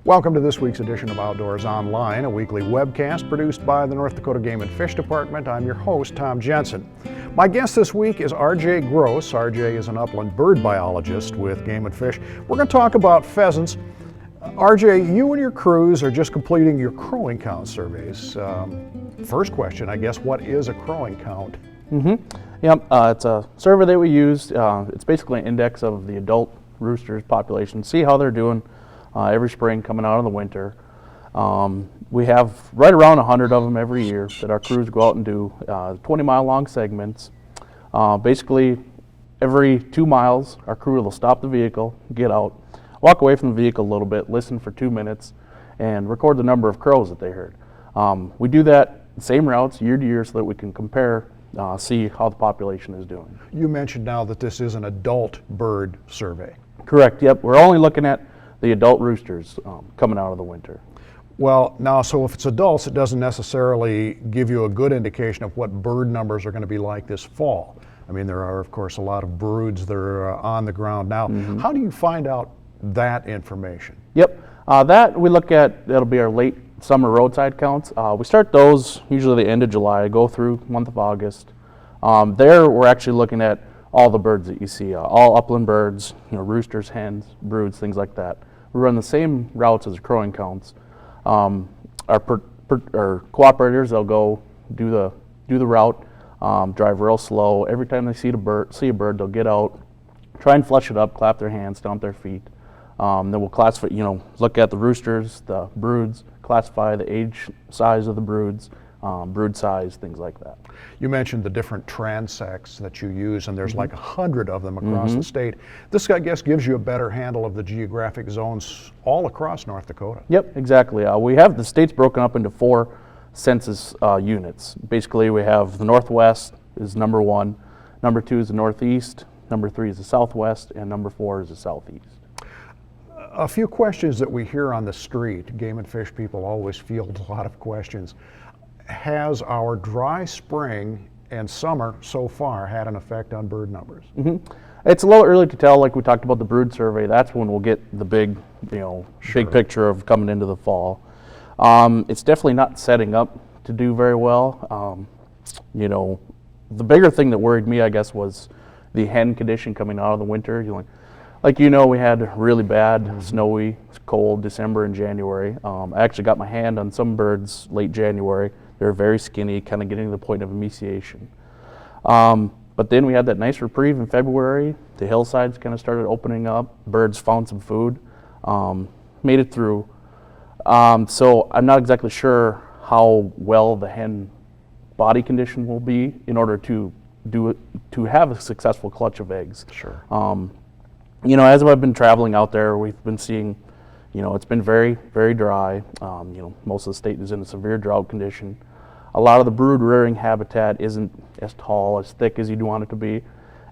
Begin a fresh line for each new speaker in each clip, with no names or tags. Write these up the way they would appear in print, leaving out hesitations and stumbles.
Welcome to this week's edition of Outdoors Online, a weekly webcast produced by the North Dakota Game and Fish Department. I'm your host, Tom Jensen. My guest this week is R.J. Gross. R.J. is an upland bird biologist with Game and Fish. We're going to talk about pheasants. R.J., you and your crews are just completing your crowing count surveys. First question, I guess, what is a crowing count?
It's a survey that we use. It's basically an index of the adult roosters population, see how they're doing every spring coming out of the winter. We have right around 100 of them every year that our crews go out and do 20-mile long segments. Basically, every 2 miles, our crew will stop the vehicle, get out, walk away from the vehicle a little bit, listen for 2 minutes, and record the number of crows that they heard. We do that same routes year to year so that we can compare, see how the population is doing.
You mentioned now that this is an adult bird survey.
Correct, yep. We're only looking at the adult roosters coming out of the winter.
Well, now, so if it's adults, it doesn't necessarily give you a good indication of what bird numbers are going to be like this fall. I mean, there are, of course, a lot of broods that are on the ground now. How do you find out that information?
Yep, that we look at, that'll be our late summer roadside counts. We start those usually the end of July, go through month of August. There we're actually looking at all the birds that you see, all upland birds, roosters, hens, broods, things like that. We run the same routes as the crowing counts. Our cooperators, they'll go do the route, drive real slow. Every time they see a bird, they'll get out, try and flush it up, clap their hands, stomp their feet. Then we'll classify, look at the roosters, the broods, classify the age size of the broods, brood size, things like that.
You mentioned the different transects that you use, and there's like 100 of them across the state. This, I guess, gives you a better handle of the geographic zones all across North Dakota.
Yep, exactly. We have the state's broken up into 4 census units. Basically, we have the Northwest is number 1, number 2 is the Northeast, number 3 is the Southwest, and number 4 is the Southeast.
A few questions that we hear on the street. Game and Fish people always field a lot of questions. Has our dry spring and summer so far had an effect on bird numbers?
It's a little early to tell. Like we talked about the brood survey, that's when we'll get the big, big picture of coming into the fall. It's definitely not setting up to do very well. The bigger thing that worried me, I guess, was the hen condition coming out of the winter. We had really bad, snowy, cold December and January. I actually got my hand on some birds late January. They were very skinny, kind of getting to the point of emaciation. But then we had that nice reprieve in February. The hillsides kind of started opening up. Birds found some food, made it through. So I'm not exactly sure how well the hen body condition will be in order to have a successful clutch of eggs.
Sure.
As I've been traveling out there, we've been seeing, it's been very, very dry. Most of the state is in a severe drought condition. A lot of the brood rearing habitat isn't as tall, as thick as you'd want it to be.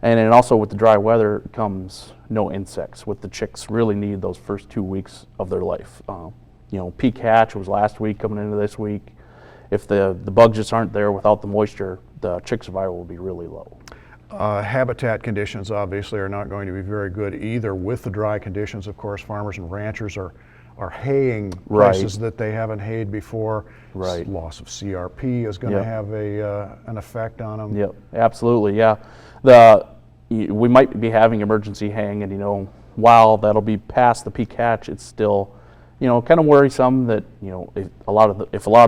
And then also with the dry weather comes no insects, with the chicks really need those first 2 weeks of their life. Peak hatch was last week coming into this week. If the bugs just aren't there without the moisture, the chick survival will be really low.
Habitat conditions obviously are not going to be very good either. With the dry conditions, of course, farmers and ranchers are haying places that they haven't hayed before.
Right.
Loss of CRP is going to have an effect on them.
Yep, absolutely, yeah. We might be having emergency haying, and while that'll be past the peak hatch, it's still, kind of worrisome that if a lot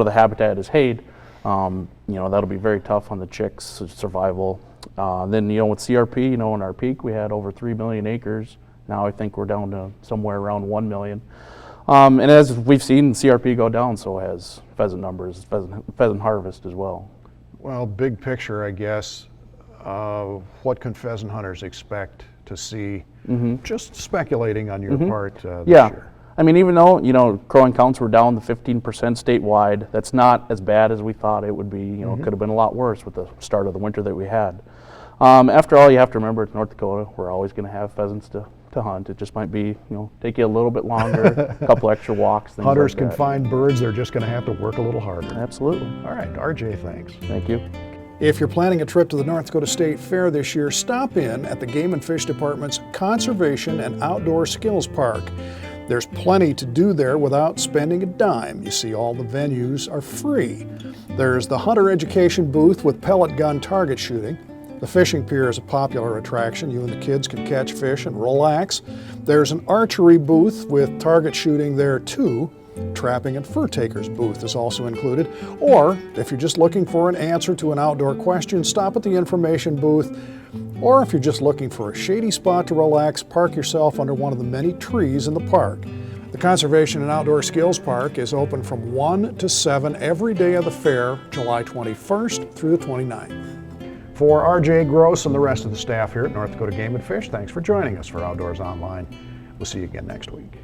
of the habitat is hayed, that'll be very tough on the chicks' survival. Then with CRP, in our peak we had over 3 million acres. Now I think we're down to somewhere around 1 million. And as we've seen CRP go down, so has pheasant numbers, pheasant harvest as well.
Well, big picture, I guess, what can pheasant hunters expect to see? Just speculating on your part this year.
I mean, even though, crowing counts were down to 15% statewide, that's not as bad as we thought it would be. It could have been a lot worse with the start of the winter that we had. After all, you have to remember, it's North Dakota. We're always going to have pheasants to hunt. It just might be, take you a little bit longer, a couple extra walks.
Hunters can find birds. They're just going to have to work a little harder.
Absolutely.
All right, RJ, thanks.
Thank you.
If you're planning a trip to the North Dakota State Fair this year, stop in at the Game and Fish Department's Conservation and Outdoor Skills Park. There's plenty to do there without spending a dime. You see, all the venues are free. There's the hunter education booth with pellet gun target shooting. The fishing pier is a popular attraction. You and the kids can catch fish and relax. There's an archery booth with target shooting there too. Trapping and fur takers booth is also included. Or if you're just looking for an answer to an outdoor question, stop at the information booth. Or if you're just looking for a shady spot to relax, park yourself under one of the many trees in the park. The Conservation and Outdoor Skills Park is open from 1 to 7 every day of the fair, July 21st through the 29th. For RJ Gross and the rest of the staff here at North Dakota Game and Fish, thanks for joining us for Outdoors Online. We'll see you again next week.